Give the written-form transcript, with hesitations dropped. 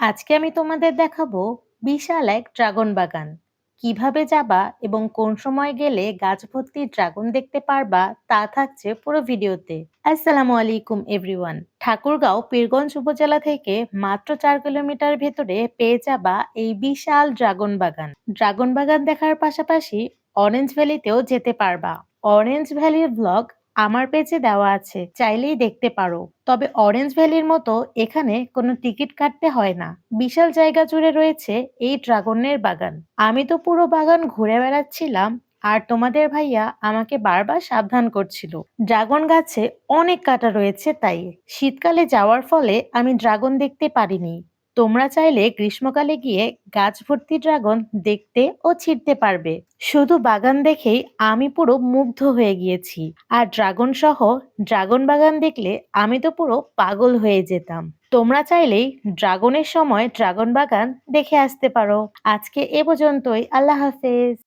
আজকে আমি তোমাদের দেখাবো বিশাল এক ড্রাগন বাগান। কিভাবে যাবা এবং কোন সময় গেলে গাছ ভর্তি ড্রাগন দেখতে পারবা তা থাকছে পুরো ভিডিওতে। আসসালামু আলাইকুম এভরিওয়ান। ঠাকুরগাঁও পীরগঞ্জ উপজেলা থেকে মাত্র 4 কিলোমিটার ভেতরে পেয়ে যাবা এই বিশাল ড্রাগন বাগান। ড্রাগন বাগান দেখার পাশাপাশি অরেঞ্জ ভ্যালিতেও যেতে পারবা। অরেঞ্জ ভ্যালির ব্লগ আমার পেজে দেওয়া আছে, চাইলেই দেখতে পারো। তবে অরেঞ্জ ভ্যালির মতো এখানে কোনো টিকিট কাটতে হয় না। বিশাল জায়গা জুড়ে রয়েছে এই ড্রাগনের বাগান। আমি তো পুরো বাগান ঘুরে বেড়াচ্ছিলাম, আর তোমাদের ভাইয়া আমাকে বারবার সাবধান করছিল। ড্রাগন গাছে অনেক কাঁটা রয়েছে, তাই শীতকালে যাওয়ার ফলে আমি ড্রাগন দেখতে পারিনি। তোমরা চাইলে গ্রীষ্মকালে গিয়ে গাছ ভর্তি ড্রাগন দেখতে ও ছিঁড়তে পারবে। শুধু বাগান দেখেই আমি পুরো মুগ্ধ হয়ে গিয়েছি। আর ড্রাগন সহ ড্রাগন বাগান দেখলে আমি তো পুরো পাগল হয়ে যেতাম। তোমরা চাইলেই ড্রাগনের সময় ড্রাগন বাগান দেখে আসতে পারো। আজকে এ পর্যন্তই। আল্লাহ হাফেজ।